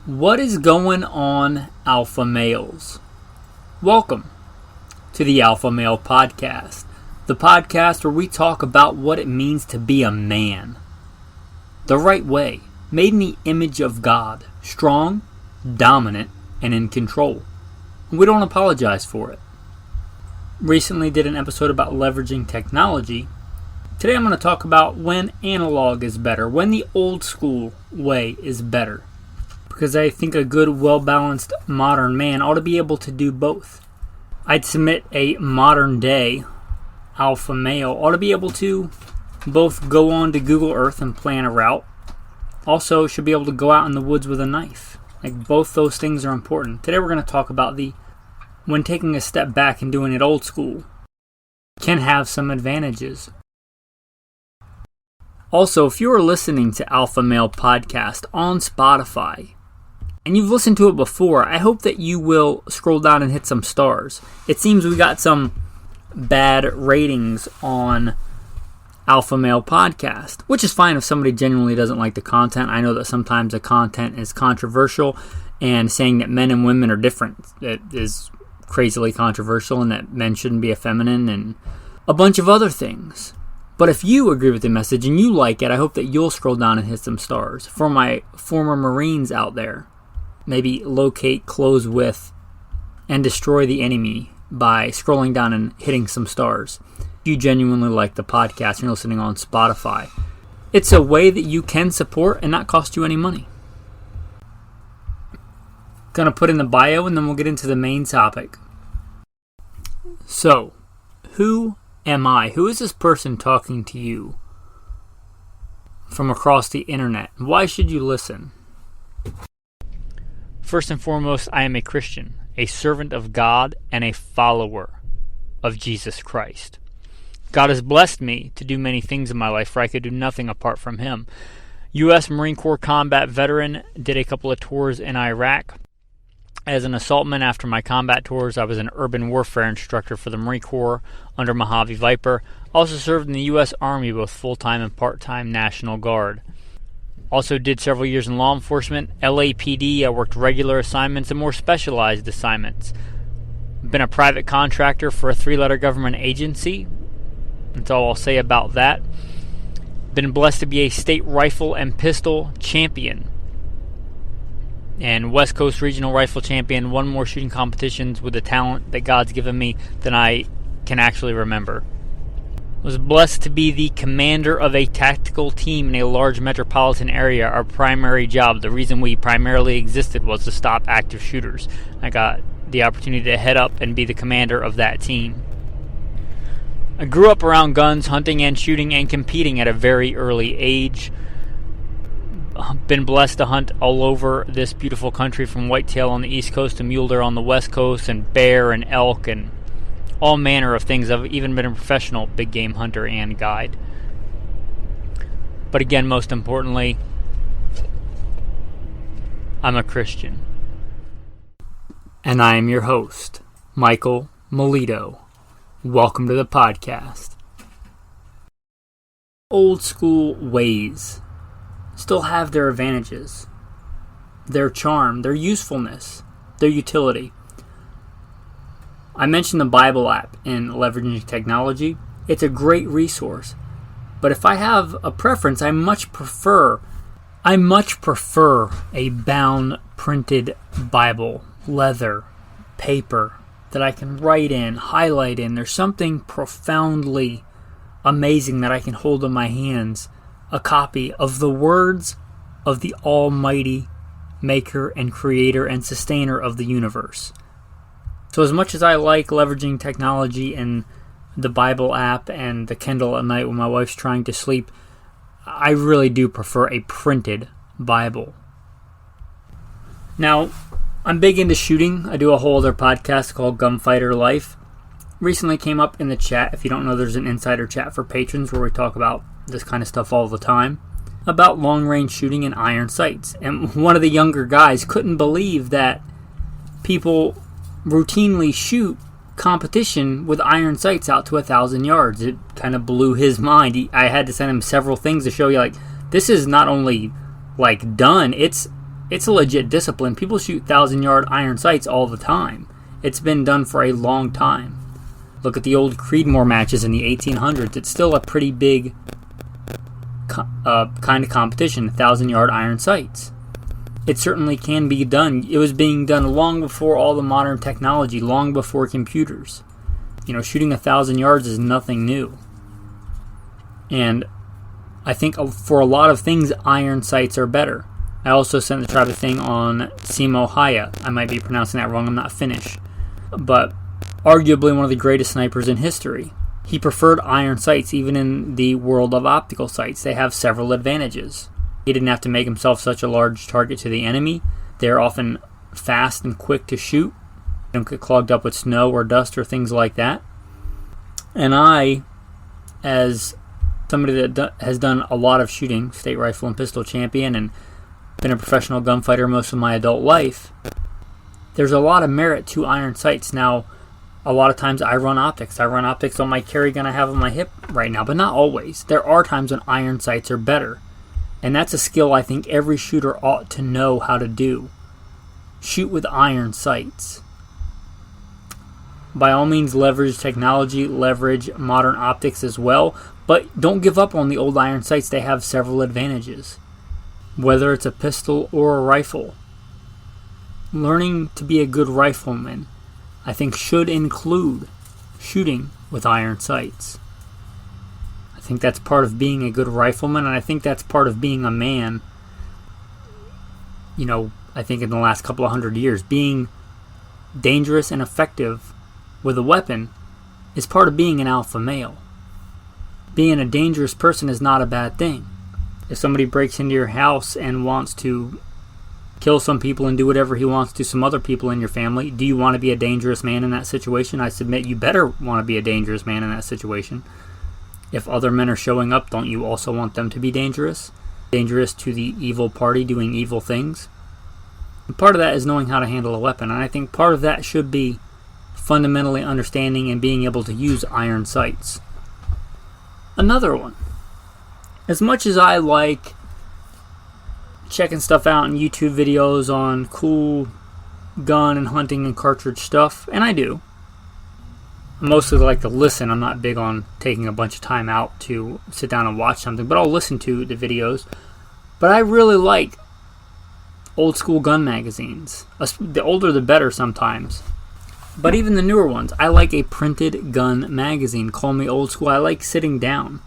What is going on, alpha males? Welcome to the Alpha Male Podcast, the podcast where we talk about what it means to be a man. The right way, made in the image of God, strong, dominant, and in control. We don't apologize for it. Recently did an episode about leveraging technology. Today I'm going to talk about when analog is better, when the old school way is better. Because I think a good, well-balanced modern man ought to be able to do both. I'd submit a modern-day alpha male ought to be able to both go on to Google Earth and plan a route. Also should be able to go out in the woods with a knife. Like, both those things are important. Today we're going to talk about when taking a step back and doing it old school can have some advantages. Also, if you are listening to Alpha Male Podcast on Spotify, and you've listened to it before, I hope that you will scroll down and hit some stars. It seems we got some bad ratings on Alpha Male Podcast, which is fine if somebody genuinely doesn't like the content. I know that sometimes the content is controversial, and saying that men and women are different it is crazily controversial, and that men shouldn't be effeminate, and a bunch of other things. But if you agree with the message and you like it, I hope that you'll scroll down and hit some stars. For my former Marines out there, maybe locate, close with, and destroy the enemy by scrolling down and hitting some stars. If you genuinely like the podcast and you're listening on Spotify, it's a way that you can support and not cost you any money. Gonna put in the bio and then we'll get into the main topic. So, who am I? Who is this person talking to you from across the internet? Why should you listen? First and foremost, I am a Christian, a servant of God, and a follower of Jesus Christ. God has blessed me to do many things in my life where I could do nothing apart from Him. U.S. Marine Corps combat veteran, did a couple of tours in Iraq. As an assaultman after my combat tours, I was an urban warfare instructor for the Marine Corps under Mojave Viper. Also served in the U.S. Army, both full-time and part-time National Guard. Also did several years in law enforcement, LAPD. I worked regular assignments and more specialized assignments. Been a private contractor for a 3-letter government agency. That's all I'll say about that. Been blessed to be a state rifle and pistol champion and West Coast Regional Rifle Champion. Won more shooting competitions with the talent that God's given me than I can actually remember. Was blessed to be the commander of a tactical team in a large metropolitan area. Our primary job, the reason we primarily existed, was to stop active shooters. I got the opportunity to head up and be the commander of that team. I grew up around guns, hunting and shooting and competing at a very early age. Been blessed to hunt all over this beautiful country, from whitetail on the East Coast to mule deer on the West Coast, and bear and elk and all manner of things. I've even been a professional big game hunter and guide. But again, most importantly, I'm a Christian. And I am your host, Michael Milito. Welcome to the podcast. Old school ways still have their advantages, their charm, their usefulness, their utility. I mentioned the Bible app in leveraging technology. It's a great resource. But if I have a preference, I much prefer a bound printed Bible, leather, paper that I can write in, highlight in. There's something profoundly amazing that I can hold in my hands, a copy of the words of the Almighty Maker and Creator and Sustainer of the universe. So as much as I like leveraging technology and the Bible app and the Kindle at night when my wife's trying to sleep, I really do prefer a printed Bible. Now, I'm big into shooting. I do a whole other podcast called Gunfighter Life. Recently came up in the chat. If you don't know, there's an insider chat for patrons where we talk about this kind of stuff all the time, about long-range shooting and iron sights. And one of the younger guys couldn't believe that people routinely shoot competition with iron sights out to 1,000 yards. It kind of blew his mind. I had to send him several things to show you, like, this is not only, like, done, it's it's a legit discipline. People shoot 1,000-yard iron sights all the time. It's been done for a long time. Look at the old Creedmoor matches in the 1800s. It's still a pretty big kind of competition, 1,000-yard iron sights. It certainly can be done. It was being done long before all the modern technology, long before computers. Shooting 1,000 yards is nothing new. And I think for a lot of things, iron sights are better. I also sent the tribe a thing on Simo Haya. I might be pronouncing that wrong. I'm not Finnish. But arguably one of the greatest snipers in history. He preferred iron sights even in the world of optical sights. They have several advantages. He didn't have to make himself such a large target to the enemy. They're often fast and quick to shoot. They don't get clogged up with snow or dust or things like that. And I, as somebody that has done a lot of shooting, state rifle and pistol champion, and been a professional gunfighter most of my adult life, there's a lot of merit to iron sights. Now, a lot of times I run optics. I run optics on my carry gun I have on my hip right now, but not always. There are times when iron sights are better. And that's a skill I think every shooter ought to know how to do. Shoot with iron sights. By all means, leverage technology, leverage modern optics as well, but don't give up on the old iron sights. They have several advantages. Whether it's a pistol or a rifle. Learning to be a good rifleman, I think, should include shooting with iron sights. I think that's part of being a good rifleman, and I think that's part of being a man. I think in the last couple of 100 years, being dangerous and effective with a weapon is part of being an alpha male. Being a dangerous person is not a bad thing. If somebody breaks into your house and wants to kill some people and do whatever he wants to some other people in your family, do you want to be a dangerous man in that situation? I submit you better want to be a dangerous man in that situation. If other men are showing up, don't you also want them to be dangerous? Dangerous to the evil party doing evil things? And part of that is knowing how to handle a weapon, and I think part of that should be fundamentally understanding and being able to use iron sights. Another one. As much as I like checking stuff out in YouTube videos on cool gun and hunting and cartridge stuff, and I do. I mostly like to listen. I'm not big on taking a bunch of time out to sit down and watch something, but I'll listen to the videos. But I really like old school gun magazines. The older the better sometimes. But even the newer ones. I like a printed gun magazine. Call me old school. I like sitting down,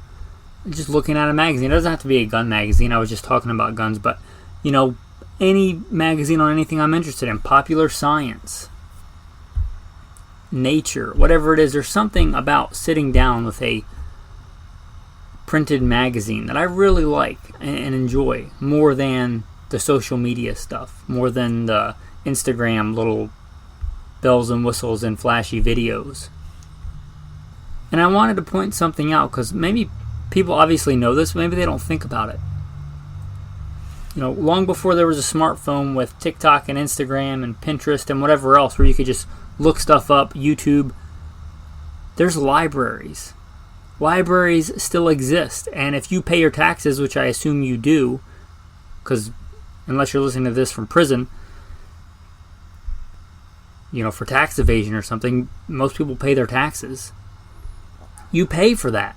just looking at a magazine. It doesn't have to be a gun magazine. I was just talking about guns, but any magazine on anything I'm interested in. Popular science, nature, whatever it is. There's something about sitting down with a printed magazine that I really like and enjoy more than the social media stuff, more than the Instagram little bells and whistles and flashy videos. And I wanted to point something out because maybe people obviously know this, maybe they don't think about it. Long before there was a smartphone with TikTok and Instagram and Pinterest and whatever else where you could just look stuff up, YouTube, there's libraries. Libraries still exist, and if you pay your taxes, which I assume you do, because unless you're listening to this from prison, for tax evasion or something, most people pay their taxes. You pay for that.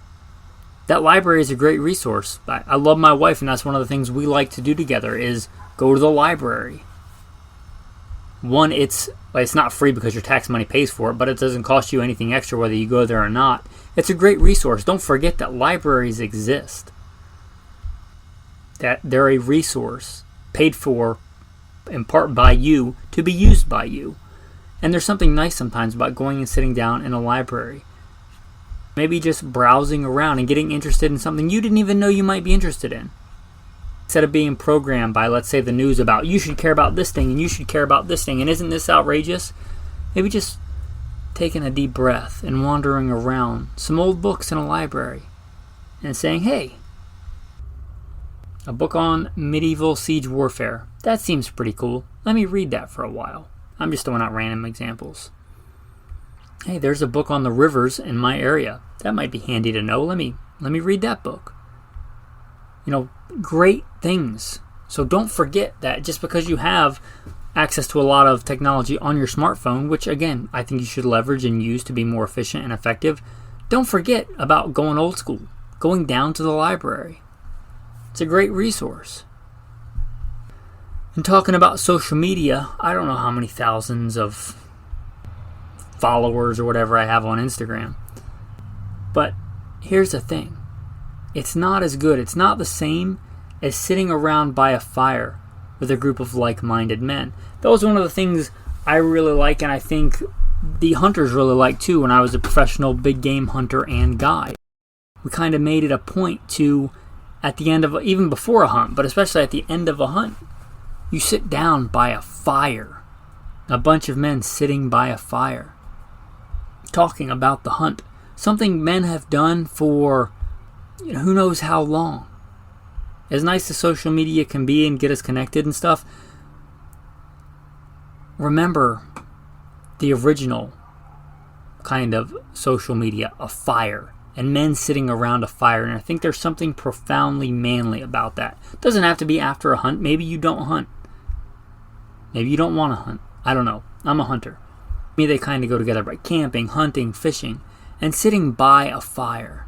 That library is a great resource. I love my wife, and that's one of the things we like to do together is go to the library. One, it's not free because your tax money pays for it, but it doesn't cost you anything extra whether you go there or not. It's a great resource. Don't forget that libraries exist. That they're a resource paid for in part by you to be used by you. And there's something nice sometimes about going and sitting down in a library. Maybe just browsing around and getting interested in something you didn't even know you might be interested in. Instead of being programmed by, let's say, the news about you should care about this thing and you should care about this thing and isn't this outrageous? Maybe just taking a deep breath and wandering around some old books in a library and saying, hey, a book on medieval siege warfare. That seems pretty cool. Let me read that for a while. I'm just throwing out random examples. Hey, there's a book on the rivers in my area. That might be handy to know. Let me read that book. Great things. So don't forget that just because you have access to a lot of technology on your smartphone, which again, I think you should leverage and use to be more efficient and effective, don't forget about going old school, going down to the library. It's a great resource. And talking about social media, I don't know how many thousands of followers or whatever I have on Instagram. But here's the thing. It's not as good. It's not the same as sitting around by a fire with a group of like-minded men. That was one of the things I really like, and I think the hunters really liked too when I was a professional big game hunter and guide. We kind of made it a point to, at the end of, even before a hunt, but especially at the end of a hunt, you sit down by a fire. A bunch of men sitting by a fire, talking about the hunt. Something men have done for who knows how long. As nice as social media can be and get us connected and stuff, remember the original kind of social media, a fire, and men sitting around a fire. And I think there's something profoundly manly about that. It doesn't have to be after a hunt. Maybe you don't hunt. Maybe you don't want to hunt. I don't know. I'm a hunter. Me, they kind of go together, by camping, hunting, fishing, and sitting by a fire.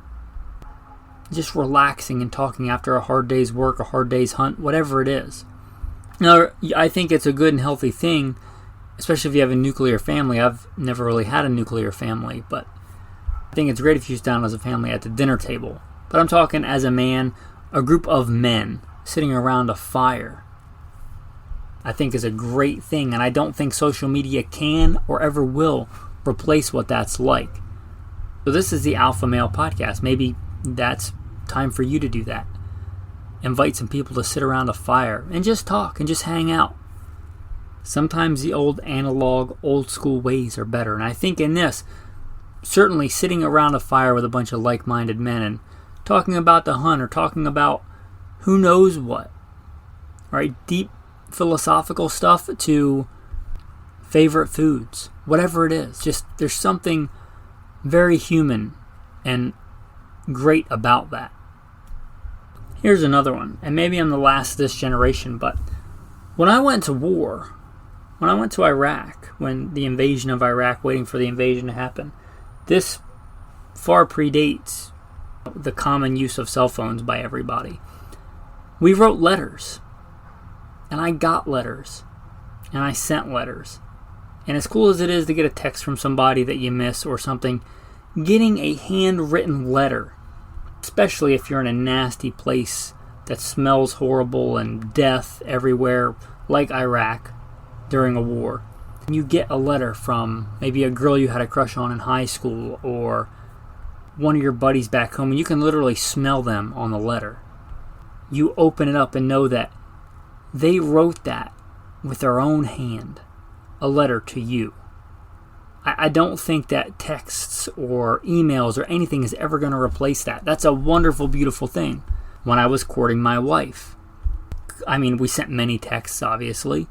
Just relaxing and talking after a hard day's work, a hard day's hunt, whatever it is. Now, I think it's a good and healthy thing, especially if you have a nuclear family. I've never really had a nuclear family, but I think it's great if you sit down as a family at the dinner table. But I'm talking as a man, a group of men sitting around a fire, I think is a great thing, and I don't think social media can or ever will replace what that's like. So this is the Alpha Male Podcast. Maybe that's time for you to do that. Invite some people to sit around a fire and just talk and just hang out. Sometimes the old analog, old school ways are better, and I think in this, certainly sitting around a fire with a bunch of like-minded men and talking about the hunt or talking about who knows what, right? Deep philosophical stuff to favorite foods, whatever it is. Just there's something very human and great about that. Here's another one, and maybe I'm the last of this generation, but when I went to war, when I went to Iraq, when the invasion of Iraq, waiting for the invasion to happen, this far predates the common use of cell phones by everybody. We wrote letters. And I got letters. And I sent letters. And as cool as it is to get a text from somebody that you miss or something, getting a handwritten letter, especially if you're in a nasty place that smells horrible and death everywhere, like Iraq during a war, and you get a letter from maybe a girl you had a crush on in high school or one of your buddies back home, and you can literally smell them on the letter. You open it up and know that they wrote that with their own hand, a letter to you. I don't think that texts or emails or anything is ever going to replace that. That's a wonderful, beautiful thing. When I was courting my wife, I mean, we sent many texts, obviously,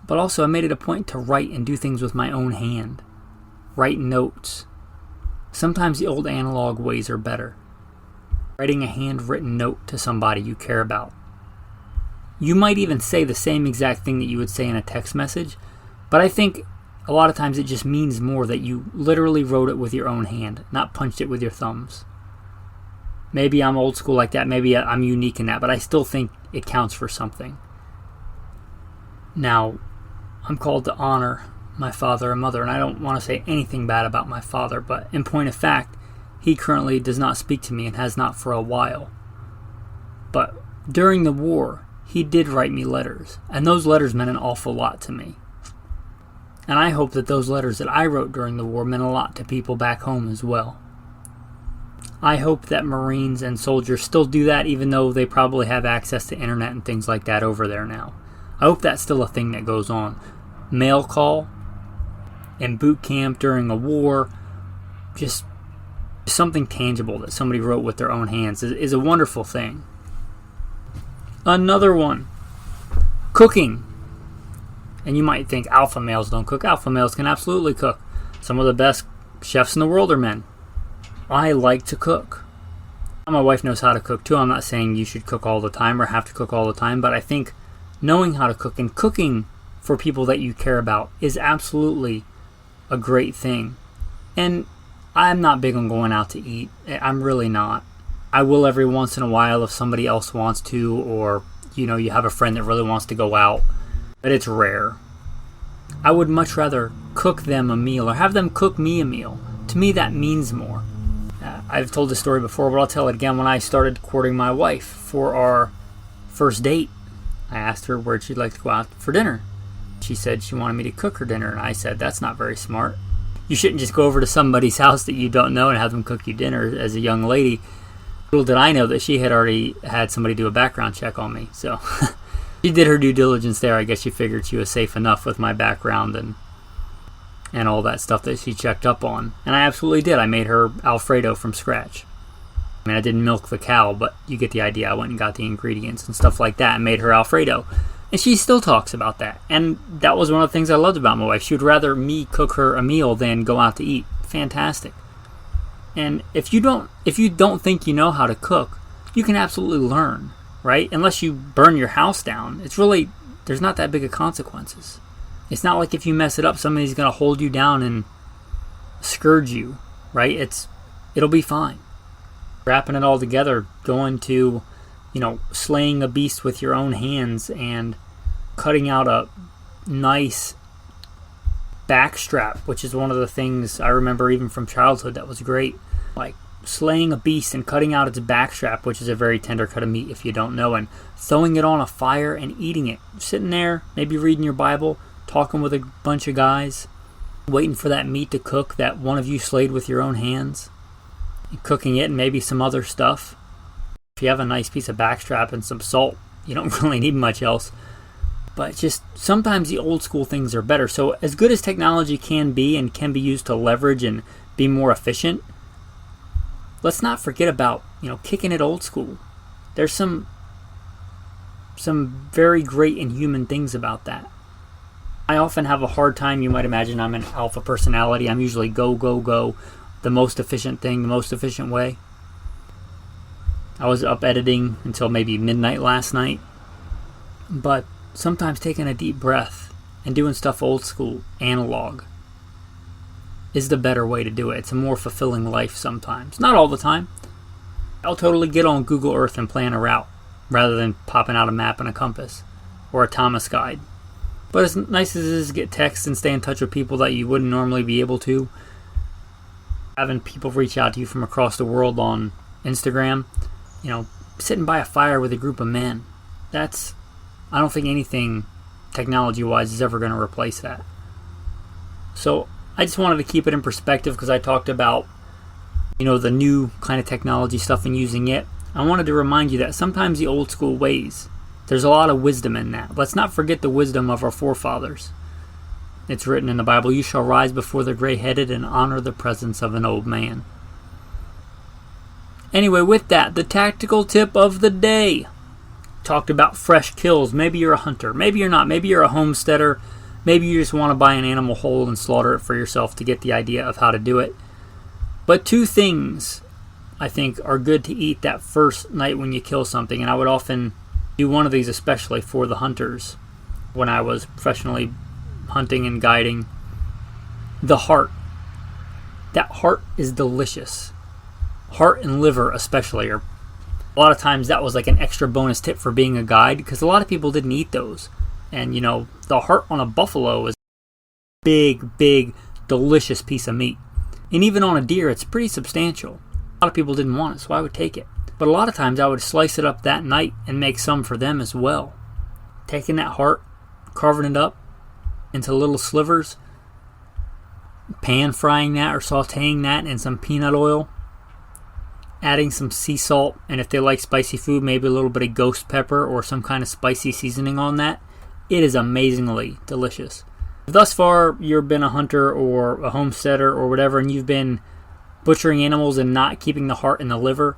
but also I made it a point to write and do things with my own hand. Write notes. Sometimes the old analog ways are better. Writing a handwritten note to somebody you care about. You might even say the same exact thing that you would say in a text message, but I think a lot of times it just means more that you literally wrote it with your own hand, not punched it with your thumbs. Maybe I'm old school like that, maybe I'm unique in that, but I still think it counts for something. Now, I'm called to honor my father and mother, and I don't want to say anything bad about my father, but in point of fact, he currently does not speak to me and has not for a while. But during the war, he did write me letters, and those letters meant an awful lot to me. And I hope that those letters that I wrote during the war meant a lot to people back home as well. I hope that Marines and soldiers still do that, even though they probably have access to internet and things like that over there now. I hope that's still a thing that goes on. Mail call in boot camp during a war, just something tangible that somebody wrote with their own hands is a wonderful thing. Another one, cooking. And you might think alpha males don't cook. Alpha males can absolutely cook. Some of the best chefs in the world are men. I like to cook. My wife knows how to cook too. I'm not saying you should cook all the time or have to cook all the time, but I think knowing how to cook and cooking for people that you care about is absolutely a great thing. And I'm not big on going out to eat. I'm really not. I will every once in a while if somebody else wants to, or you have a friend that really wants to go out, but it's rare. I would much rather cook them a meal or have them cook me a meal. To me, that means more. I've told this story before, but I'll tell it again. When I started courting my wife for our first date, I asked her where she'd like to go out for dinner. She said she wanted me to cook her dinner, and I said, that's not very smart. You shouldn't just go over to somebody's house that you don't know and have them cook you dinner as a young lady. Little did I know that she had already had somebody do a background check on me. So she did her due diligence there. I guess she figured she was safe enough with my background and all that stuff that she checked up on. And I absolutely did. I made her Alfredo from scratch. I mean, I didn't milk the cow, but you get the idea. I went and got the ingredients and stuff like that and made her Alfredo. And she still talks about that. And that was one of the things I loved about my wife. She would rather me cook her a meal than go out to eat. Fantastic. And if you don't think you know how to cook, you can absolutely learn, right? Unless you burn your house down. There's not that big of consequences. It's not like if you mess it up, somebody's going to hold you down and scourge you, right? It'll be fine. Wrapping it all together, going to, slaying a beast with your own hands and cutting out a nice backstrap, which is one of the things I remember even from childhood that was great. Like slaying a beast and cutting out its backstrap, which is a very tender cut of meat if you don't know, and throwing it on a fire and eating it. Sitting there, maybe reading your Bible, talking with a bunch of guys, waiting for that meat to cook that one of you slayed with your own hands, and cooking it and maybe some other stuff. If you have a nice piece of backstrap and some salt, you don't really need much else. But just sometimes the old school things are better. So as good as technology can be and can be used to leverage and be more efficient, let's not forget about, kicking it old school. There's some very great and human things about that. I often have a hard time. You might imagine I'm an alpha personality. I'm usually go, go, go. The most efficient thing, the most efficient way. I was up editing until maybe midnight last night. But sometimes taking a deep breath and doing stuff old school, analog, is the better way to do it. It's a more fulfilling life sometimes. Not all the time. I'll totally get on Google Earth and plan a route rather than popping out a map and a compass or a Thomas guide. But as nice as it is to get text and stay in touch with people that you wouldn't normally be able to, having people reach out to you from across the world on Instagram, sitting by a fire with a group of men, I don't think anything technology-wise is ever going to replace that. So I just wanted to keep it in perspective because I talked about, the new kind of technology stuff and using it. I wanted to remind you that sometimes the old school ways, there's a lot of wisdom in that. Let's not forget the wisdom of our forefathers. It's written in the Bible, you shall rise before the gray-headed and honor the presence of an old man. Anyway, with that, the tactical tip of the day. Talked about fresh kills. Maybe you're a hunter. Maybe you're not. Maybe you're a homesteader. Maybe you just want to buy an animal whole and slaughter it for yourself to get the idea of how to do it. But 2 things I think are good to eat that first night when you kill something. And I would often do one of these especially for the hunters when I was professionally hunting and guiding. The heart. That heart is delicious. Heart and liver especially are. A lot of times that was like an extra bonus tip for being a guide because a lot of people didn't eat those. And the heart on a buffalo is a big, delicious piece of meat. And even on a deer, it's pretty substantial. A lot of people didn't want it, so I would take it. But a lot of times I would slice it up that night and make some for them as well. Taking that heart, carving it up into little slivers, pan frying that or sauteing that in some peanut oil, adding some sea salt, and if they like spicy food, maybe a little bit of ghost pepper or some kind of spicy seasoning on that. It is amazingly delicious. If thus far you've been a hunter or a homesteader or whatever, and you've been butchering animals and not keeping the heart and the liver,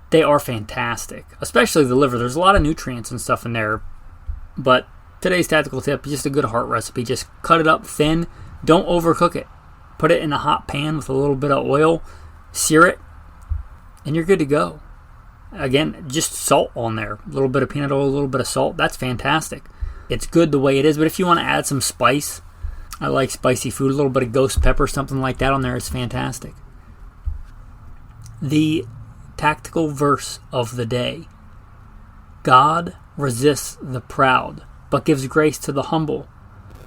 they are fantastic. Especially the liver. There's a lot of nutrients and stuff in there. But today's tactical tip is just a good heart recipe. Just cut it up thin. Don't overcook it. Put it in a hot pan with a little bit of oil. Sear it. And you're good to go. Again, just salt on there. A little bit of peanut oil, a little bit of salt. That's fantastic. It's good the way it is, but if you want to add some spice, I like spicy food. A little bit of ghost pepper, something like that on there is fantastic. The tactical verse of the day. God resists the proud, but gives grace to the humble.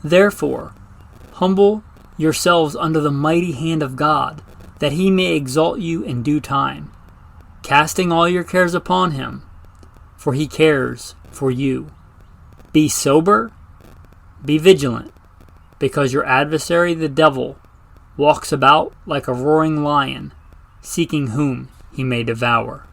Therefore, humble yourselves under the mighty hand of God, that he may exalt you in due time, casting all your cares upon him, for he cares for you. Be sober, be vigilant, because your adversary the devil walks about like a roaring lion, seeking whom he may devour.